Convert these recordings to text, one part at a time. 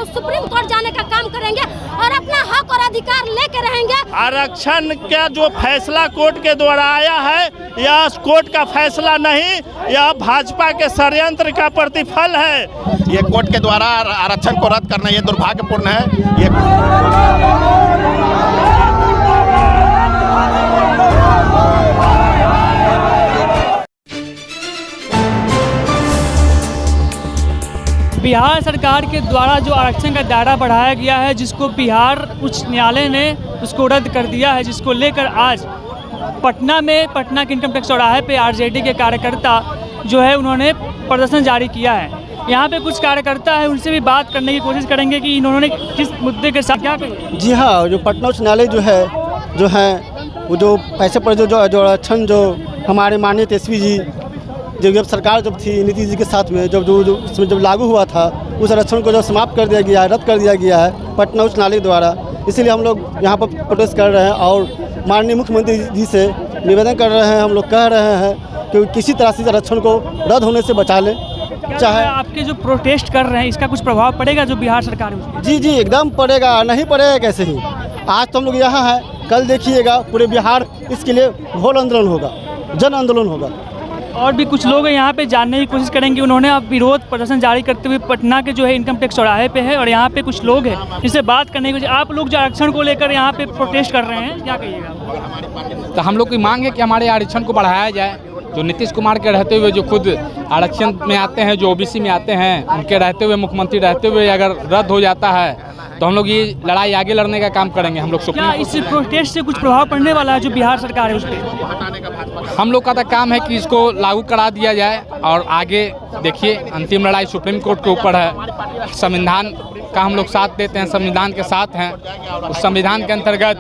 Supreme court जाने का काम करेंगे और अपना हक और अधिकार लेके रहेंगे। आरक्षण का जो फैसला कोर्ट के द्वारा आया है, यह कोर्ट का फैसला नहीं, यह भाजपा के षड्यंत्र का प्रतिफल है। ये कोर्ट के द्वारा आरक्षण को रद्द करना ये दुर्भाग्यपूर्ण है। बिहार सरकार के द्वारा जो आरक्षण का दायरा बढ़ाया गया है, जिसको बिहार उच्च न्यायालय ने उसको रद्द कर दिया है, जिसको लेकर आज पटना के इनकम टैक्स चौराहे पे आरजेडी के कार्यकर्ता जो है उन्होंने प्रदर्शन जारी किया है। यहाँ पे कुछ कार्यकर्ता है, उनसे भी बात करने की कोशिश करेंगे कि इन्होंने किस मुद्दे के साथ क्या कहा। जी हाँ, जो पटना उच्च न्यायालय जो है वो जो पैसे पर जो आरक्षण जो हमारे माननीय तेजस्वी जी जब सरकार जब थी नीतीश जी के साथ में उसमें जब लागू हुआ था, उस आरक्षण को जो समाप्त कर दिया गया है, रद्द कर दिया गया है पटना उच्च न्यायालय द्वारा। इसीलिए हम लोग यहाँ पर प्रोटेस्ट कर रहे हैं और माननीय मुख्यमंत्री जी से निवेदन कर रहे हैं, हम लोग कह रहे हैं कि किसी तरह से आरक्षण को रद्द होने से बचा लें। चाहे आपके जो प्रोटेस्ट कर रहे हैं इसका कुछ प्रभाव पड़ेगा जो बिहार सरकार है? जी एकदम पड़ेगा, नहीं पड़ेगा कैसे ही। आज तो हम लोग यहाँ हैं, कल देखिएगा पूरे बिहार इसके लिए घोर आंदोलन होगा, जन आंदोलन होगा। और भी कुछ लोग यहाँ पे जानने की कोशिश करेंगे। उन्होंने अब विरोध प्रदर्शन जारी करते हुए पटना के जो है इनकम टैक्स चौराहे पे है और यहाँ पे कुछ लोग हैं जिससे बात करने की। आप लोग जो आरक्षण को लेकर यहाँ पे प्रोटेस्ट कर रहे हैं, क्या कहिएगा? तो हम लोग की मांग है कि हमारे आरक्षण को बढ़ाया जाए। जो नीतीश कुमार के रहते हुए जो खुद आरक्षण में आते हैं, जो ओबीसी में आते हैं, उनके रहते हुए मुख्यमंत्री रहते हुए अगर रद्द हो जाता है तो हम लोग ये लड़ाई आगे लड़ने का काम करेंगे। हम लोग क्या इस प्रोटेस्ट से कुछ प्रभाव पड़ने वाला है जो बिहार सरकार है उस पर? हम लोग का तो काम है कि इसको लागू करा दिया जाए और आगे देखिए अंतिम लड़ाई सुप्रीम कोर्ट के ऊपर है। संविधान का हम लोग साथ देते हैं, संविधान के साथ हैं। उस संविधान के अंतर्गत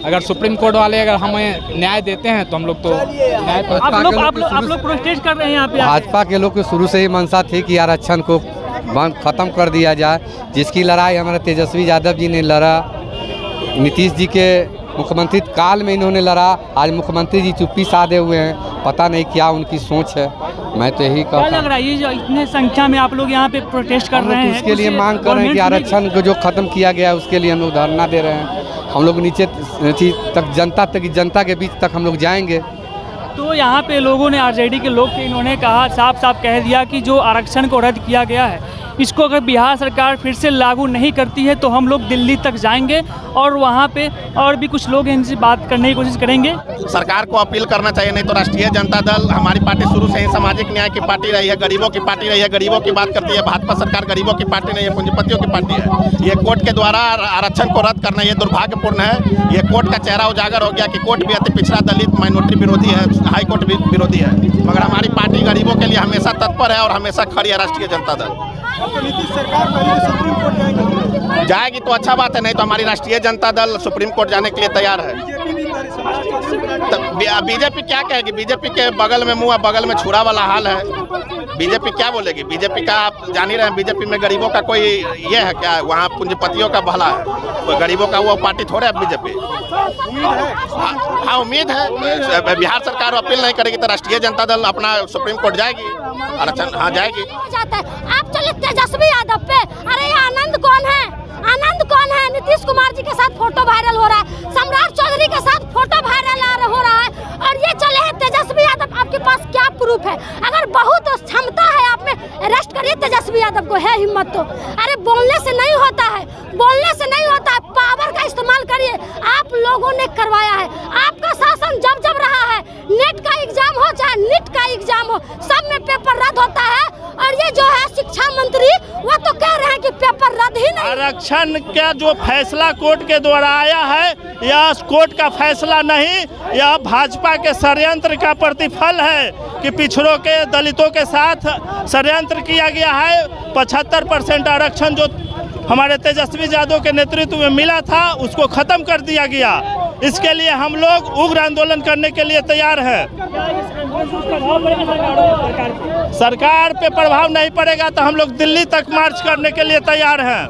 अगर सुप्रीम कोर्ट वाले अगर हमें न्याय देते हैं तो हम लोग तो न्याय। आप लोग प्रोटेस्ट कर रहे हैं यहाँ पे? भाजपा के लोग की शुरू से ही मंशा थी कि आरक्षण को खत्म कर दिया जाए, जिसकी लड़ाई हमारे तेजस्वी यादव जी ने लड़ा, नीतीश जी के मुख्यमंत्री काल में इन्होंने लड़ा। आज मुख्यमंत्री जी चुप्पी साधे हुए हैं, पता नहीं क्या उनकी सोच है। मैं तो यही कहता हूं, लग रहा है ये जो इतने संख्या में आप लोग यहाँ पे प्रोटेस्ट कर रहे हैं, उसके लिए मांग कर रहे हैं कि आरक्षण को जो खत्म किया गया है उसके लिए हम लोग धरना दे रहे हैं। हम लोग नीचे तक जनता के बीच तक हम लोग जाएंगे। तो यहाँ पे लोगों ने आरजेडी के लोग थे, इन्होंने कहा साफ कह दिया कि जो आरक्षण को रद्द किया गया है इसको अगर बिहार सरकार फिर से लागू नहीं करती है तो हम लोग दिल्ली तक जाएंगे और वहाँ पे और भी कुछ लोग इनसे बात करने की कोशिश करेंगे। सरकार को अपील करना चाहिए, नहीं तो राष्ट्रीय जनता दल हमारी पार्टी शुरू से ही सामाजिक न्याय की पार्टी रही है, गरीबों की पार्टी रही है, गरीबों की बात करती है। भाजपा सरकार गरीबों की पार्टी नहीं है, पूंजीपतियों की पार्टी है। ये कोर्ट के द्वारा आरक्षण को रद्द करना ये दुर्भाग्यपूर्ण है। ये कोर्ट का चेहरा उजागर हो गया कि कोर्ट भी अति पिछड़ा, दलित, माइनॉरिटी विरोधी है, हाई कोर्ट भी विरोधी है, मगर हमारी पार्टी गरीबों के लिए हमेशा तत्पर है और हमेशा खड़ी है राष्ट्रीय जनता दल। जाएगी तो अच्छा बात है, नहीं तो हमारी राष्ट्रीय जनता दल सुप्रीम कोर्ट जाने के लिए तैयार है। तो बीजेपी क्या कहेगी? बीजेपी के बगल में मुंह, बगल में छुरा वाला हाल है। बीजेपी क्या बोलेगी? बीजेपी का आप जान ही रहे हैं, बीजेपी में गरीबों का कोई ये है क्या? वहाँ पूंजीपतियों का भला है, तो गरीबों का वो पार्टी थोड़े है बीजेपी। हाँ उम्मीद है बिहार सरकार अपील नहीं करेगी तो राष्ट्रीय जनता दल अपना सुप्रीम कोर्ट जाएगी, आरक्षण हाँ जाएगी। आप चले तेजस्वी यादव पे, अरे ये आनंद कौन है? आनंद कौन है? नीतीश कुमार जी के साथ फोटो वायरल हो रहा है, सम्राट चौधरी के साथ फोटो वायरल हो रहा है और ये चले हैं तेजस्वी यादव। आपके पास क्या प्रूफ है? अगर बहुत क्षमता है आप में, अरेस्ट करिए तेजस्वी यादव को, है हिम्मत तो। अरे बोलने से नहीं होता है, बोलने से नहीं होता है, पावर का इस्तेमाल करिए। आप लोगों ने करवाया है, आपका शासन जब रहा है, नेट का एग्जाम हो चाहे नीट का एग्जाम हो, सब में पेपर रद्द होता है। और ये जो है शिक्षा मंत्री वो तो कह रहे हैं कि पेपर रद्द ही नहीं। आरक्षण का जो फैसला कोर्ट के द्वारा आया है, यह कोर्ट का फैसला नहीं, यह भाजपा के षड्यंत्र का प्रतिफल है कि पिछड़ों के, दलितों के साथ षड्यंत्र किया गया है। 75% आरक्षण जो हमारे तेजस्वी यादव के नेतृत्व में मिला था उसको खत्म कर दिया गया। इसके लिए हम लोग उग्र आंदोलन करने के लिए तैयार हैं। सरकार पे प्रभाव नहीं पड़ेगा तो हम लोग दिल्ली तक मार्च करने के लिए तैयार हैं।